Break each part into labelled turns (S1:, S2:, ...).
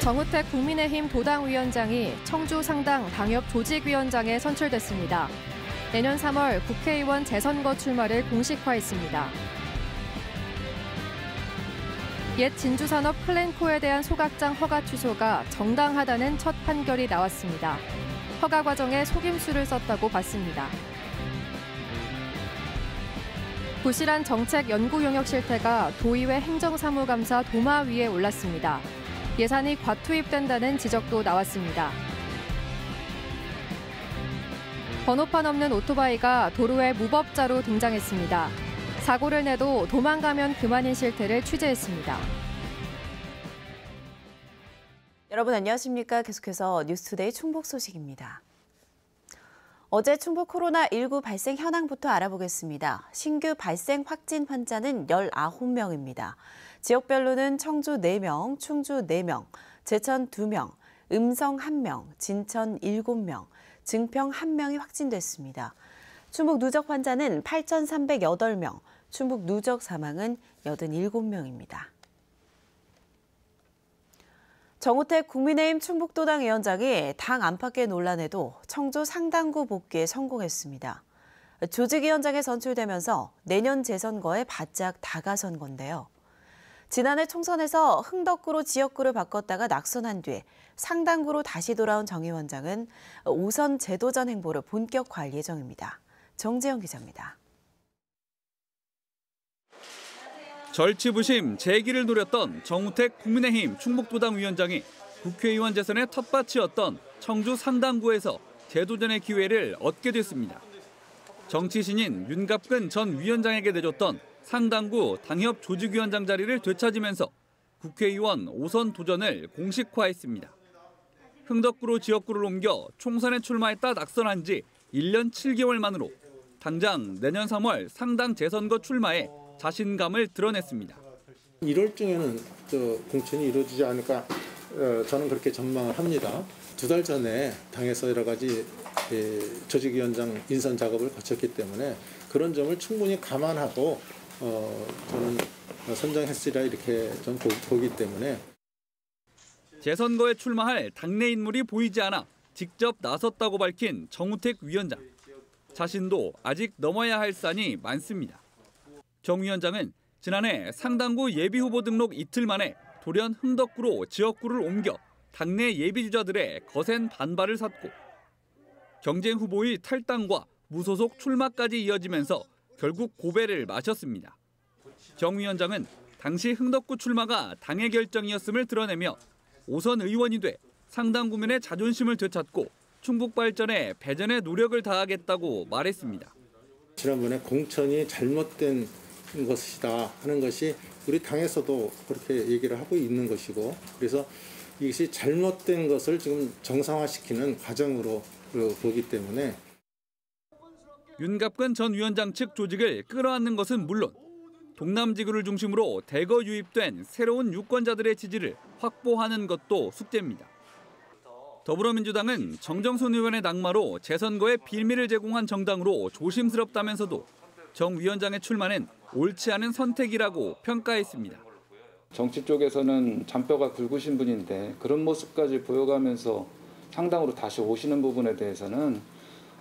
S1: 정우택 국민의힘 도당위원장이 청주 상당 당협조직위원장에 선출됐습니다. 내년 3월 국회의원 재선거 출마를 공식화했습니다. 옛 진주산업 클랜코에 대한 소각장 허가 취소가 정당하다는 첫 판결이 나왔습니다. 허가 과정에 속임수를 썼다고 봤습니다. 부실한 정책 연구 용역 실태가 도의회 행정사무감사 도마 위에 올랐습니다. 예산이 과투입된다는 지적도 나왔습니다. 번호판 없는 오토바이가 도로에 무법자로 등장했습니다. 사고를 내도 도망가면 그만인 실태를 취재했습니다.
S2: 여러분 안녕하십니까? 계속해서 뉴스투데이 충북 소식입니다. 어제 충북 코로나19 발생 현황부터 알아보겠습니다. 신규 발생 확진 환자는 19명입니다. 지역별로는 청주 4명, 충주 4명, 제천 2명, 음성 1명, 진천 7명, 증평 1명이 확진됐습니다. 충북 누적 환자는 8,308명, 충북 누적 사망은 87명입니다. 정우택 국민의힘 충북도당 위원장이 당 안팎의 논란에도 청주 상당구 복귀에 성공했습니다. 조직위원장에 선출되면서 내년 재선거에 바짝 다가선 건데요. 지난해 총선에서 흥덕구로 지역구를 바꿨다가 낙선한 뒤에 상당구로 다시 돌아온 정 위원장은 5선 재도전 행보를 본격화할 예정입니다. 정재영 기자입니다.
S3: 절치부심 재기를 노렸던 정우택 국민의힘 충북도당 위원장이 국회의원 재선의 텃밭이었던 청주 상당구에서 재도전의 기회를 얻게 됐습니다. 정치신인 윤갑근 전 위원장에게 내줬던 상당구 당협 조직위원장 자리를 되찾으면서 국회의원 5선 도전을 공식화했습니다. 흥덕구로 지역구를 옮겨 총선에 출마했다 낙선한 지 1년 7개월 만으로 당장 내년 3월 상당 재선거 출마에 자신감을 드러냈습니다.
S4: 1월쯤에는 공천이 이루어지지 않을까 저는 그렇게 전망을 합니다. 2달 전에 당에서 여러 가지 조직위원장 인선 작업을 거쳤기 때문에 그런 점을 충분히 감안하고 저는 선정했으리라 이렇게 좀 보기 때문에.
S3: 재선거에 출마할 당내 인물이 보이지 않아 직접 나섰다고 밝힌 정우택 위원장. 자신도 아직 넘어야 할 산이 많습니다. 정 위원장은 지난해 상당구 예비후보 등록 이틀 만에 돌연 흥덕구로 지역구를 옮겨 당내 예비주자들의 거센 반발을 샀고 경쟁 후보의 탈당과 무소속 출마까지 이어지면서 결국 고배를 마셨습니다. 정 위원장은 당시 흥덕구 출마가 당의 결정이었음을 드러내며 5선 의원이 돼 상당구민의 자존심을 되찾고 충북 발전에 배전의 노력을 다하겠다고 말했습니다.
S4: 지난번에 공천이 잘못된 것이다 하는 것이 우리 당에서도 그렇게 얘기를 하고 있는 것이고 그래서 이것이 잘못된 것을 지금 정상화시키는 과정으로 보기 때문에
S3: 윤갑근 전 위원장 측 조직을 끌어안는 것은 물론 동남지구를 중심으로 대거 유입된 새로운 유권자들의 지지를 확보하는 것도 숙제입니다. 더불어민주당은 정정순 의원의 낙마로 재선거에 빌미를 제공한 정당으로 조심스럽다면서도 정 위원장의 출마는 옳지 않은 선택이라고 평가했습니다.
S5: 정치 쪽에서는 잔뼈가 굵으신 분인데 그런 모습까지 보여가면서 상당으로 다시 오시는 부분에 대해서는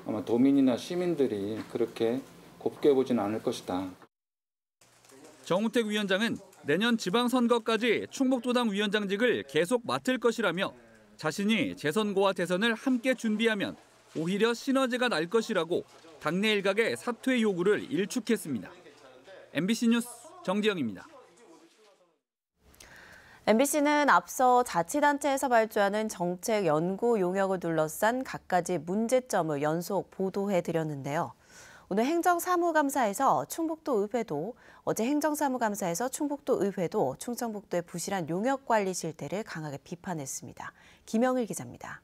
S5: 아마 도민이나 시민들이 그렇게 곱게 보지는 않을 것이다.
S3: 정우택 위원장은 내년 지방선거까지 충북도당 위원장직을 계속 맡을 것이라며 자신이 재선거와 대선을 함께 준비하면 오히려 시너지가 날 것이라고 당내 일각의 사퇴 요구를 일축했습니다. MBC 뉴스 정지영입니다.
S2: MBC는 앞서 자치단체에서 발주하는 정책 연구 용역을 둘러싼 갖가지 문제점을 연속 보도해드렸는데요. 오늘 행정사무감사에서 어제 행정사무감사에서 충북도 의회도 충청북도의 부실한 용역관리 실태를 강하게 비판했습니다. 김영일 기자입니다.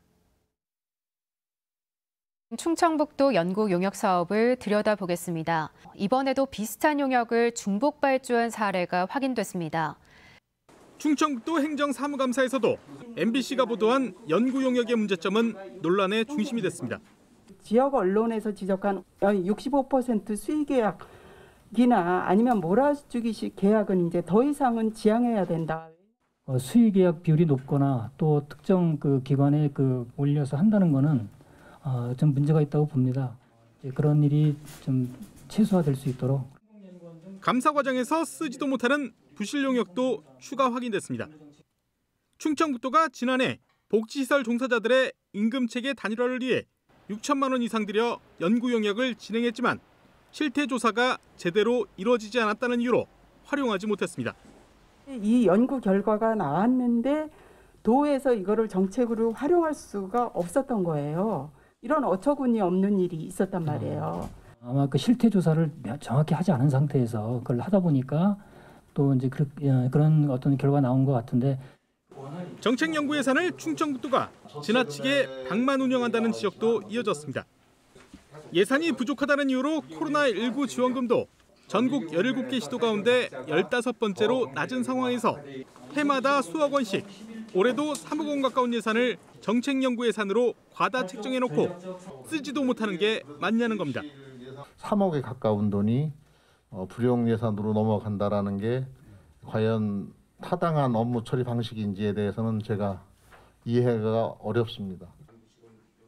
S6: 충청북도 연구 용역 사업을 들여다보겠습니다. 이번에도 비슷한 용역을 중복 발주한 사례가 확인됐습니다.
S7: 충청북도 행정사무감사에서도 MBC가 보도한 연구 용역의 문제점은 논란의 중심이 됐습니다.
S8: 지역 언론에서 지적한 65% 수의 계약이나 아니면 몰아주기식 계약은 이제 더 이상은 지양해야 된다.
S9: 수의계약 비율이 높거나 또 특정 그 기관에 올려서 한다는 거는 좀 문제가 있다고 봅니다. 그런 일이 좀 최소화될 수 있도록.
S7: 감사 과정에서 쓰지도 못하는 부실 용역도 추가 확인됐습니다. 충청북도가 지난해 복지시설 종사자들의 임금체계 단일화를 위해 6천만 원 이상 들여 연구 용역을 진행했지만 실태 조사가 제대로 이루어지지 않았다는 이유로 활용하지 못했습니다.
S8: 이 연구 결과가 나왔는데 도에서 이거를 정책으로 활용할 수가 없었던 거예요. 이런 어처구니 없는 일이 있었단 말이에요.
S9: 아마 그 실태 조사를 정확히 하지 않은 상태에서 그걸 하다 보니까 또 이제 그런 어떤 결과가 나온 것 같은데.
S7: 정책 연구 예산을 충청북도가 지나치게 방만 운영한다는 지적도 이어졌습니다. 예산이 부족하다는 이유로 코로나19 지원금도 전국 17개 시도 가운데 15번째로 낮은 상황에서 해마다 수억 원씩 올해도 3억 원 가까운 예산을 정책 연구 예산으로 과다 책정해놓고 쓰지도 못하는 게 맞냐는 겁니다.
S10: 3억에 가까운 돈이 불용 예산으로 넘어간다라는 게 과연 타당한 업무 처리 방식인지에 대해서는 제가 이해가 어렵습니다.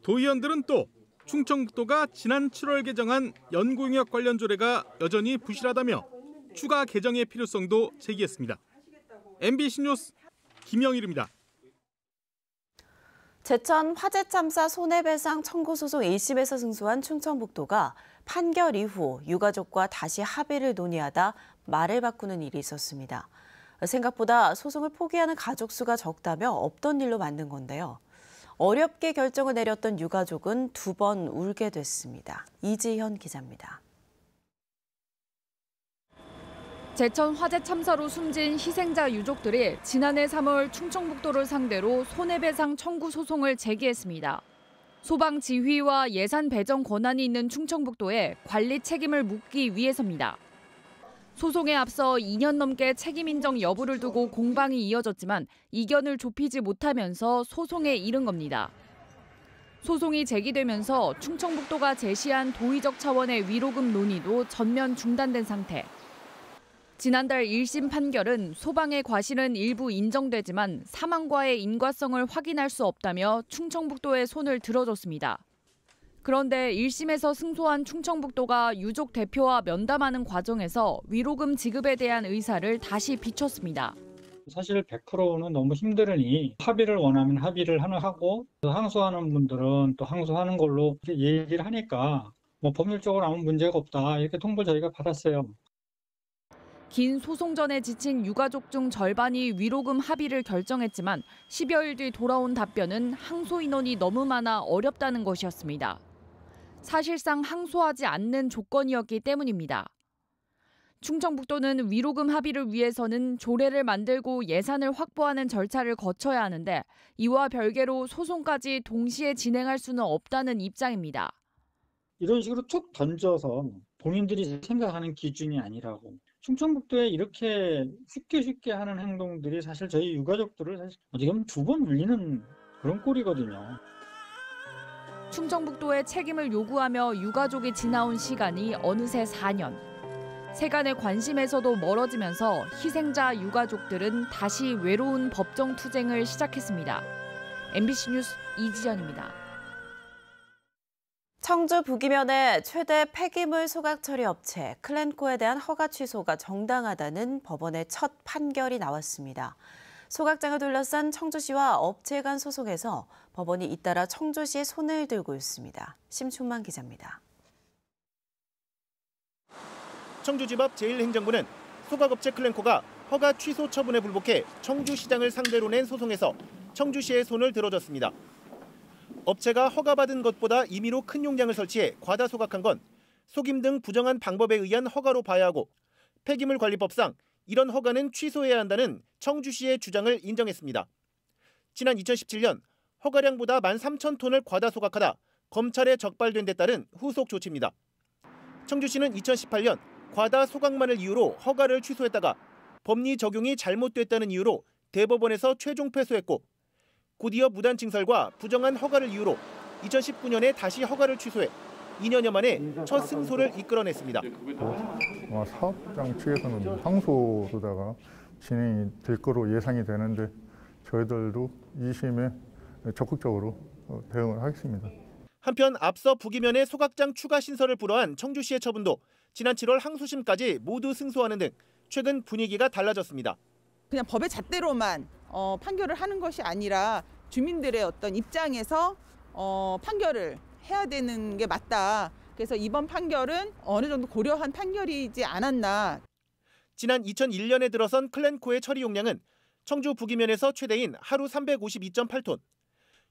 S7: 도의원들은 또 충청북도가 지난 7월 개정한 연구용역 관련 조례가 여전히 부실하다며 추가 개정의 필요성도 제기했습니다. MBC 뉴스 김영일입니다.
S2: 제천 화재 참사 손해배상 청구 소송 1심에서 승소한 충청북도가 판결 이후 유가족과 다시 합의를 논의하다 말을 바꾸는 일이 있었습니다. 생각보다 소송을 포기하는 가족 수가 적다며 없던 일로 만든 건데요. 어렵게 결정을 내렸던 유가족은 2번 울게 됐습니다. 이지현 기자입니다.
S1: 제천 화재 참사로 숨진 희생자 유족들이 지난해 3월 충청북도를 상대로 손해배상 청구 소송을 제기했습니다. 소방 지휘와 예산 배정 권한이 있는 충청북도에 관리 책임을 묻기 위해서입니다. 소송에 앞서 2년 넘게 책임 인정 여부를 두고 공방이 이어졌지만 이견을 좁히지 못하면서 소송에 이른 겁니다. 소송이 제기되면서 충청북도가 제시한 도의적 차원의 위로금 논의도 전면 중단된 상태. 지난달 1심 판결은 소방의 과실은 일부 인정되지만 사망과의 인과성을 확인할 수 없다며 충청북도의 손을 들어줬습니다. 그런데 1심에서 승소한 충청북도가 유족 대표와 면담하는 과정에서 위로금 지급에 대한 의사를 다시 비췄습니다.
S11: 사실 100%는 너무 힘들으니 합의를 원하면 합의를 하고 항소하는 분들은 또 항소하는 걸로 얘기를 하니까 법률적으로 아무 문제가 없다 이렇게 통보를 저희가 받았어요.
S1: 긴 소송전에 지친 유가족 중 절반이 위로금 합의를 결정했지만 10여일 뒤 돌아온 답변은 항소 인원이 너무 많아 어렵다는 것이었습니다. 사실상 항소하지 않는 조건이었기 때문입니다. 충청북도는 위로금 합의를 위해서는 조례를 만들고 예산을 확보하는 절차를 거쳐야 하는데 이와 별개로 소송까지 동시에 진행할 수는 없다는 입장입니다.
S11: 이런 식으로 툭 던져서 본인들이 생각하는 기준이 아니라고. 충청북도에 이렇게 쉽게 하는 행동들이 사실 저희 유가족들을 사실 어떻게 보면 2번 울리는 그런 꼴이거든요.
S1: 충청북도의 책임을 요구하며 유가족이 지나온 시간이 어느새 4년. 세간의 관심에서도 멀어지면서 희생자 유가족들은 다시 외로운 법정 투쟁을 시작했습니다. MBC 뉴스 이지연입니다.
S2: 청주 부기면의 최대 폐기물 소각 처리 업체 클렌코에 대한 허가 취소가 정당하다는 법원의 첫 판결이 나왔습니다. 소각장을 둘러싼 청주시와 업체 간 소송에서 법원이 잇따라 청주시의 손을 들고 있습니다. 심춘만 기자입니다.
S12: 청주지법 제1행정부는 소각업체 클렌코가 허가 취소 처분에 불복해 청주시장을 상대로 낸 소송에서 청주시의 손을 들어줬습니다. 업체가 허가받은 것보다 임의로 큰 용량을 설치해 과다 소각한 건 속임 등 부정한 방법에 의한 허가로 봐야 하고 폐기물관리법상 이런 허가는 취소해야 한다는 청주시의 주장을 인정했습니다. 지난 2017년 허가량보다 13,000톤을 과다 소각하다 검찰에 적발된 데 따른 후속 조치입니다. 청주시는 2018년 과다 소각만을 이유로 허가를 취소했다가 법리 적용이 잘못됐다는 이유로 대법원에서 최종 패소했고 곧이어 무단 증설과 부정한 허가를 이유로 2019년에 다시 허가를 취소해 2년여 만에 첫 승소를 이끌어냈습니다.
S13: 사업장 측에서는 항소로다가 진행이 될 거로 예상이 되는데 저희들도 2심에 적극적으로 대응을 하겠습니다.
S12: 한편 앞서 부기면에 소각장 추가 신설을 불허한 청주시의 처분도 지난 7월 항소심까지 모두 승소하는 등 최근 분위기가 달라졌습니다.
S14: 그냥 법의 잣대로만 판결을 하는 것이 아니라 주민들의 어떤 입장에서 판결을 해야 되는 게 맞다. 그래서 이번 판결은 어느 정도 고려한 판결이지 않았나.
S12: 지난 2001년에 들어선 클렌코의 처리 용량은 청주 부기면에서 최대인 하루 352.8톤.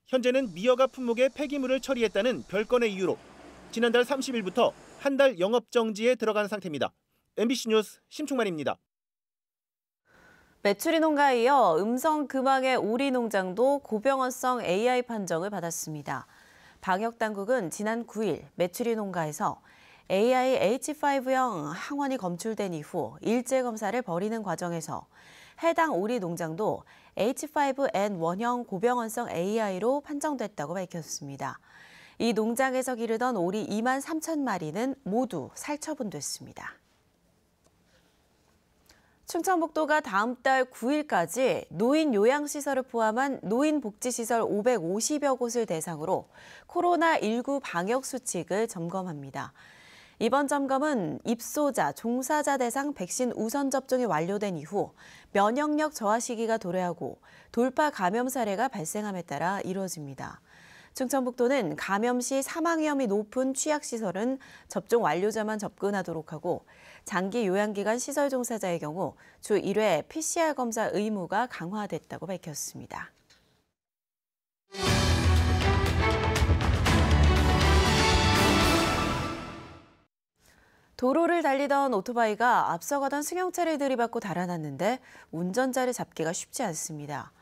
S12: 현재는 미어가 품목의 폐기물을 처리했다는 별건의 이유로 지난달 30일부터 한 달 영업 정지에 들어간 상태입니다. MBC 뉴스 심충만입니다.
S2: 메추리 농가에 이어 음성 금왕의 오리 농장도 고병원성 AI 판정을 받았습니다. 방역당국은 지난 9일 메추리 농가에서 AI H5형 항원이 검출된 이후 일제 검사를 벌이는 과정에서 해당 오리 농장도 H5N1형 고병원성 AI로 판정됐다고 밝혔습니다. 이 농장에서 기르던 오리 2만 3천 마리는 모두 살처분됐습니다. 충청북도가 다음 달 9일까지 노인 요양시설을 포함한 노인복지시설 550여 곳을 대상으로 코로나19 방역수칙을 점검합니다. 이번 점검은 입소자, 종사자 대상 백신 우선 접종이 완료된 이후 면역력 저하 시기가 도래하고 돌파 감염 사례가 발생함에 따라 이루어집니다. 충청북도는 감염 시 사망 위험이 높은 취약시설은 접종 완료자만 접근하도록 하고 장기 요양기관 시설 종사자의 경우 주 1회 PCR 검사 의무가 강화됐다고 밝혔습니다. 도로를 달리던 오토바이가 앞서가던 승용차를 들이받고 달아났는데 운전자를 잡기가 쉽지 않습니다.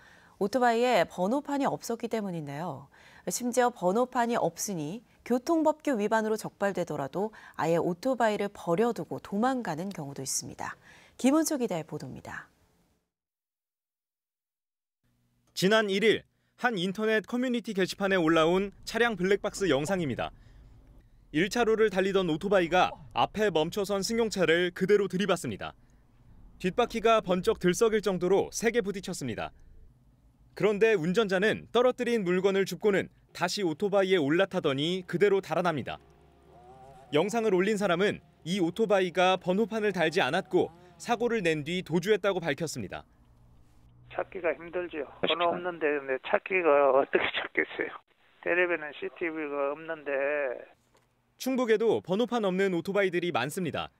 S2: 오토바이에 번호판이 없었기 때문인데요. 심지어 번호판이 없으니 교통법규 위반으로 적발되더라도 아예 오토바이를 버려두고 도망가는 경우도 있습니다. 김은수 기자의 보도입니다.
S15: 지난 1일 한 인터넷 커뮤니티 게시판에 올라온 차량 블랙박스 영상입니다. 1차로를 달리던 오토바이가 앞에 멈춰선 승용차를 그대로 들이받습니다. 뒷바퀴가 번쩍 들썩일 정도로 세게 부딪혔습니다. 그런데 운전자는 떨어뜨린 물건을 줍고는 다시 오토바이에 올라타더니 그대로 달아납니다. 영상을 올린 사람은 이 오토바이가 번호판을 달지 않았고 사고를 낸 뒤 도주했다고 밝혔습니다.
S16: 찾기가 힘들죠. 번호 없는데 찾기가 어떻게 찾겠어요. 텔레비는 CCTV가 없는데.
S15: 충북에도 번호판 없는 오토바이들이 많습니다.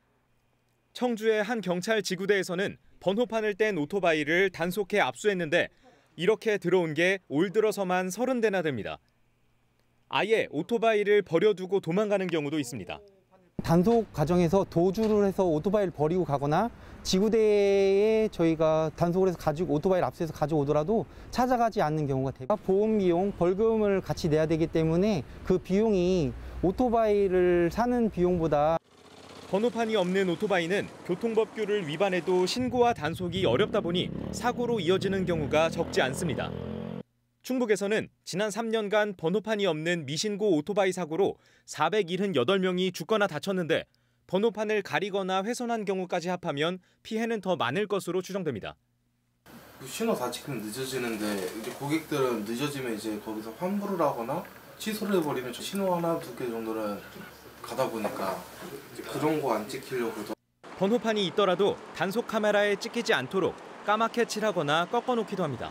S15: 청주의 한 경찰 지구대에서는 번호판을 뗀 오토바이를 단속해 압수했는데 이렇게 들어온 게 올 들어서만 30대나 됩니다. 아예 오토바이를 버려두고 도망가는 경우도 있습니다.
S17: 단속 과정에서 도주를 해서 오토바이를 버리고 가거나 지구대에 저희가 단속을 해서 오토바이를 압수해서 가져오더라도 찾아가지 않는 경우가 대부분. 보험 비용, 벌금을 같이 내야 되기 때문에 그 비용이 오토바이를 사는 비용보다.
S15: 번호판이 없는 오토바이는 교통법규를 위반해도 신고와 단속이 어렵다 보니 사고로 이어지는 경우가 적지 않습니다. 충북에서는 지난 3년간 번호판이 없는 미신고 오토바이 사고로 478명이 죽거나 다쳤는데 번호판을 가리거나 훼손한 경우까지 합하면 피해는 더 많을 것으로 추정됩니다.
S18: 신호 다 지금 늦어지는데 이제 고객들은 늦어지면 이제 거기서 환불을 하거나 취소를 해버리면 신호 하나, 두 개 정도는 가다 보니까 이제 그런 거 안 찍히려고.
S15: 번호판이 있더라도 단속 카메라에 찍히지 않도록 까맣게 칠하거나 꺾어놓기도 합니다.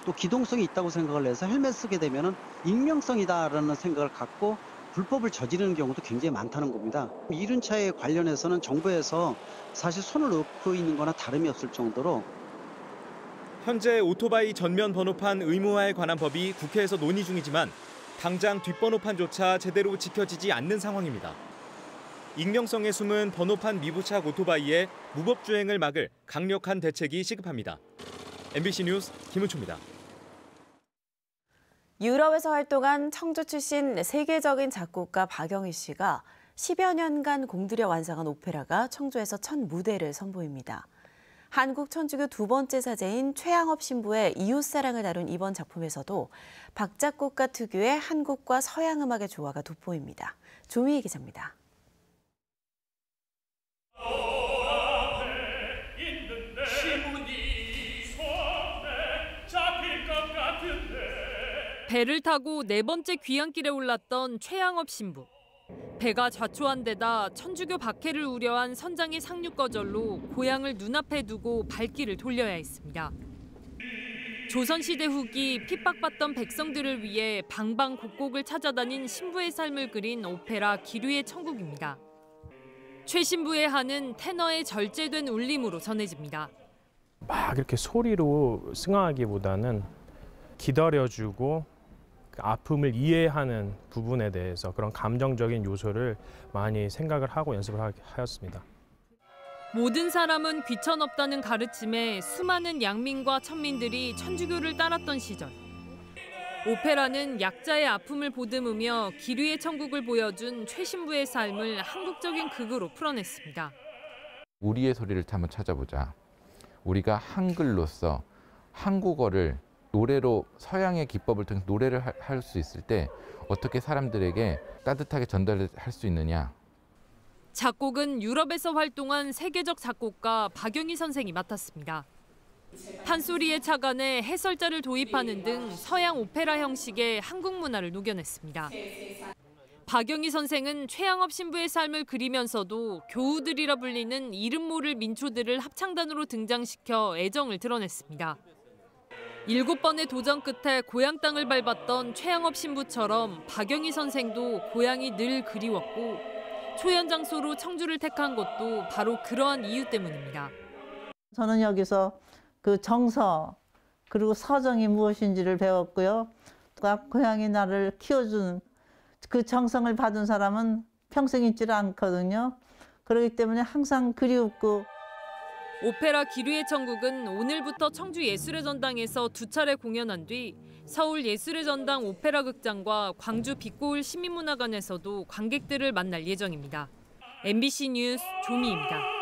S19: 또 기동성이 있다고 생각을 해서 헬멧 쓰게 되면 익명성이다라는 생각을 갖고 불법을 저지르는 경우도 굉장히 많다는 겁니다. 이륜차에 관련해서는 정부에서 사실 손을 놓고 있는 거나 다름이 없을 정도로.
S15: 현재 오토바이 전면 번호판 의무화에 관한 법이 국회에서 논의 중이지만 당장 뒷번호판조차 제대로 지켜지지 않는 상황입니다. 익명성에 숨은 번호판 미부착 오토바이의 무법주행을 막을 강력한 대책이 시급합니다. MBC 뉴스 김은초입니다.
S2: 유럽에서 활동한 청주 출신 세계적인 작곡가 박영희 씨가 10여 년간 공들여 완성한 오페라가 청주에서 첫 무대를 선보입니다. 한국 천주교 두 번째 사제인 최양업 신부의 이웃사랑을 다룬 이번 작품에서도 박 작곡가 특유의 한국과 서양 음악의 조화가 돋보입니다. 조미희 기자입니다.
S20: 시문이 배를 타고 4번째 귀향길에 올랐던 최양업 신부. 배가 좌초한 데다 천주교 박해를 우려한 선장의 상륙 거절로 고향을 눈앞에 두고 발길을 돌려야 했습니다. 조선시대 후기 핍박받던 백성들을 위해 방방곡곡을 찾아다닌 신부의 삶을 그린 오페라 기류의 천국입니다. 최 신부의 한은 테너의 절제된 울림으로 전해집니다.
S21: 막 이렇게 소리로 승화하기보다는 기다려주고 그 아픔을 이해하는 부분에 대해서 그런 감정적인 요소를 많이 생각을 하고 연습을 하였습니다.
S20: 모든 사람은 귀천 없다는 가르침에 수많은 양민과 천민들이 천주교를 따랐던 시절. 오페라는 약자의 아픔을 보듬으며 기류의 천국을 보여준 최 신부의 삶을 한국적인 극으로 풀어냈습니다.
S22: 우리의 소리를 한번 찾아보자. 우리가 한글로서 한국어를 노래로 서양의 기법을 통해 노래를 할 수 있을 때 어떻게 사람들에게 따뜻하게 전달할 수 있느냐.
S20: 작곡은 유럽에서 활동한 세계적 작곡가 박영희 선생이 맡았습니다. 판소리에 착안해 해설자를 도입하는 등 서양 오페라 형식의 한국 문화를 녹여냈습니다. 박영희 선생은 최양업 신부의 삶을 그리면서도 교우들이라 불리는 이름 모를 민초들을 합창단으로 등장시켜 애정을 드러냈습니다. 7번의 도전 끝에 고향 땅을 밟았던 최양업 신부처럼 박영희 선생도 고향이 늘 그리웠고 초연 장소로 청주를 택한 것도 바로 그러한 이유 때문입니다.
S23: 저는 여기서 그 정서 그리고 서정이 무엇인지를 배웠고요. 고향이 나를 키워준 그 정성을 받은 사람은 평생 잊지를 않거든요. 그렇기 때문에 항상 그리웠고.
S20: 오페라 기류의 천국은 오늘부터 청주 예술의 전당에서 2차례 공연한 뒤 서울 예술의 전당 오페라 극장과 광주 빛고울 시민문화관에서도 관객들을 만날 예정입니다. MBC 뉴스 조미입니다.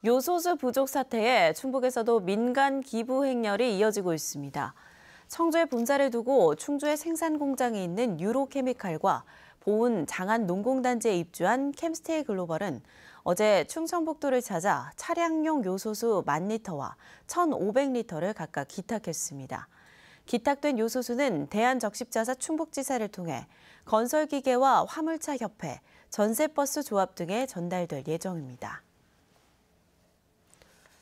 S2: 요소수 부족 사태에 충북에서도 민간 기부 행렬이 이어지고 있습니다. 청주에 본사를 두고 충주에 생산 공장이 있는 유로케미칼과 보은 장안 농공단지에 입주한 캠스테이 글로벌은 어제 충청북도를 찾아 차량용 요소수 10,000리터와 1,500리터를 각각 기탁했습니다. 기탁된 요소수는 대한적십자사 충북지사를 통해 건설기계와 화물차협회, 전세버스 조합 등에 전달될 예정입니다.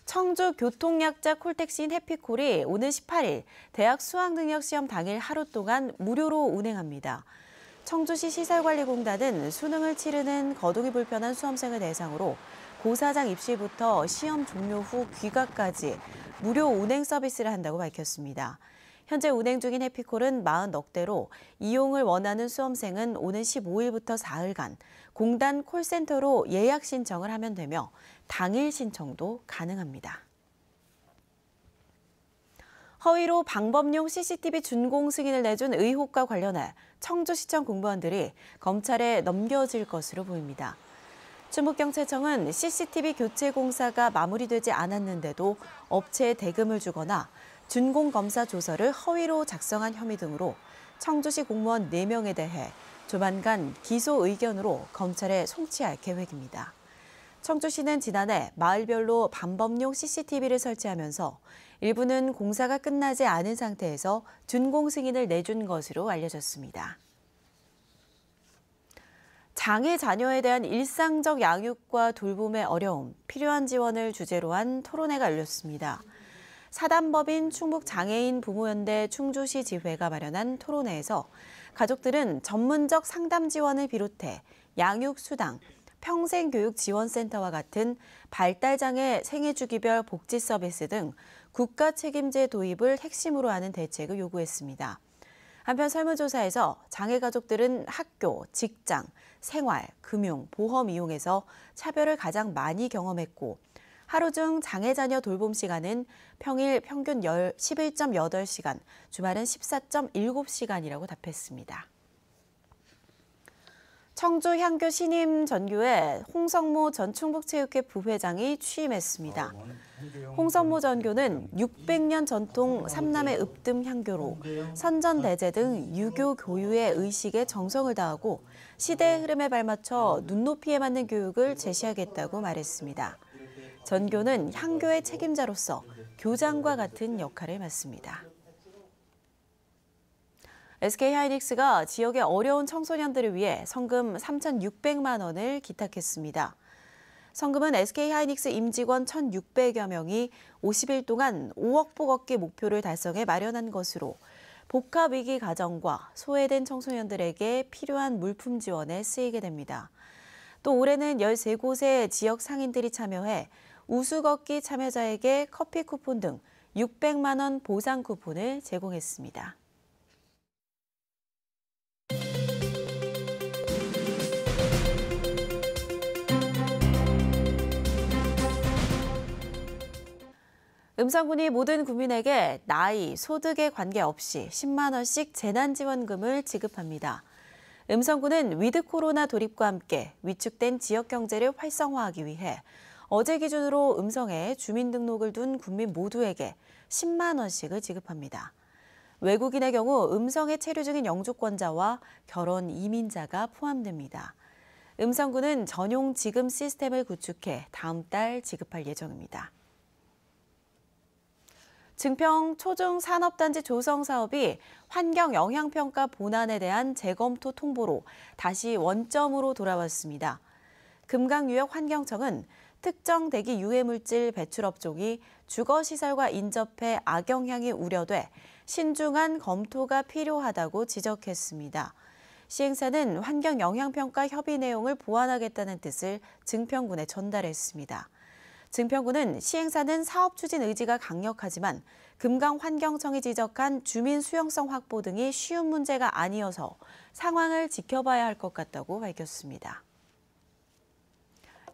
S2: 청주 교통약자 콜택시인 해피콜이 오는 18일 대학 수학능력시험 당일 하루 동안 무료로 운행합니다. 청주시 시설관리공단은 수능을 치르는 거동이 불편한 수험생을 대상으로 고사장 입시부터 시험 종료 후 귀가까지 무료 운행 서비스를 한다고 밝혔습니다. 현재 운행 중인 해피콜은 40억 대로 이용을 원하는 수험생은 오는 15일부터 사흘간 공단 콜센터로 예약 신청을 하면 되며 당일 신청도 가능합니다. 허위로 방범용 CCTV 준공 승인을 내준 의혹과 관련해 청주시청 공무원들이 검찰에 넘겨질 것으로 보입니다. 충북경찰청은 CCTV 교체 공사가 마무리되지 않았는데도 업체에 대금을 주거나 준공검사 조서를 허위로 작성한 혐의 등으로 청주시 공무원 4명에 대해 조만간 기소 의견으로 검찰에 송치할 계획입니다. 청주시는 지난해 마을별로 방범용 CCTV를 설치하면서 일부는 공사가 끝나지 않은 상태에서 준공 승인을 내준 것으로 알려졌습니다. 장애 자녀에 대한 일상적 양육과 돌봄의 어려움, 필요한 지원을 주제로 한 토론회가 열렸습니다. 사단법인 충북장애인 부모연대 충주시 지회가 마련한 토론회에서 가족들은 전문적 상담 지원을 비롯해 양육수당, 평생교육지원센터와 같은 발달장애 생애주기별 복지 서비스 등 국가 책임제 도입을 핵심으로 하는 대책을 요구했습니다. 한편 설문조사에서 장애 가족들은 학교, 직장, 생활, 금융, 보험 이용에서 차별을 가장 많이 경험했고 하루 중 장애 자녀 돌봄 시간은 평일 평균 11.8시간, 주말은 14.7시간이라고 답했습니다. 청주 향교 신임 전교에 홍성모 전 충북체육회 부회장이 취임했습니다. 홍성모 전교는 600년 전통 삼남의 읍뜸 향교로 선전대제 등 유교 교유의 의식에 정성을 다하고 시대의 흐름에 발맞춰 눈높이에 맞는 교육을 제시하겠다고 말했습니다. 전교는 향교의 책임자로서 교장과 같은 역할을 맡습니다. SK하이닉스가 지역의 어려운 청소년들을 위해 성금 3,600만 원을 기탁했습니다. 성금은 SK하이닉스 임직원 1,600여 명이 50일 동안 5억 복 얻기 목표를 달성해 마련한 것으로 복합위기 가정과 소외된 청소년들에게 필요한 물품 지원에 쓰이게 됩니다. 또 올해는 13곳의 지역 상인들이 참여해 우수걷기 참여자에게 커피 쿠폰 등 600만 원 보상 쿠폰을 제공했습니다. 음성군이 모든 국민에게 나이, 소득에 관계없이 10만 원씩 재난지원금을 지급합니다. 음성군은 위드 코로나 돌입과 함께 위축된 지역 경제를 활성화하기 위해 어제 기준으로 음성에 주민등록을 둔 국민 모두에게 10만 원씩을 지급합니다. 외국인의 경우 음성에 체류 중인 영주권자와 결혼 이민자가 포함됩니다. 음성군은 전용 지급 시스템을 구축해 다음 달 지급할 예정입니다. 증평 초중산업단지 조성 사업이 환경영향평가 본안에 대한 재검토 통보로 다시 원점으로 돌아왔습니다. 금강유역환경청은 특정 대기 유해물질 배출 업종이 주거시설과 인접해 악영향이 우려돼 신중한 검토가 필요하다고 지적했습니다. 시행사는 환경영향평가 협의 내용을 보완하겠다는 뜻을 증평군에 전달했습니다. 증평군은 시행사는 사업 추진 의지가 강력하지만 금강환경청이 지적한 주민 수용성 확보 등이 쉬운 문제가 아니어서 상황을 지켜봐야 할 것 같다고 밝혔습니다.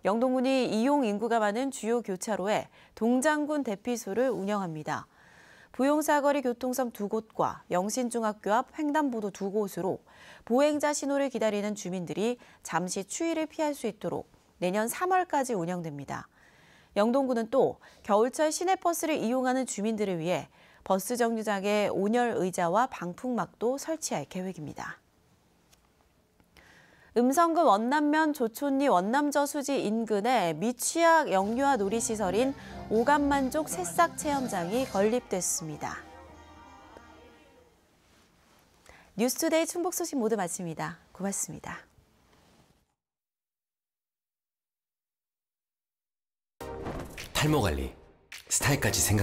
S2: 영동군이 이용 인구가 많은 주요 교차로에 동장군 대피소를 운영합니다. 부용사거리 교통섬 2곳과 영신중학교 앞 횡단보도 2곳으로 보행자 신호를 기다리는 주민들이 잠시 추위를 피할 수 있도록 내년 3월까지 운영됩니다. 영동군은 또 겨울철 시내버스를 이용하는 주민들을 위해 버스 정류장에 온열 의자와 방풍막도 설치할 계획입니다. 음성군 원남면 조촌리 원남저수지 인근에 미취학 영유아 놀이시설인 오감만족 새싹 체험장이 건립됐습니다. 뉴스투데이 충북 소식 모두 마칩니다. 고맙습니다.
S3: 탈모 관리, 스타일까지 생각하면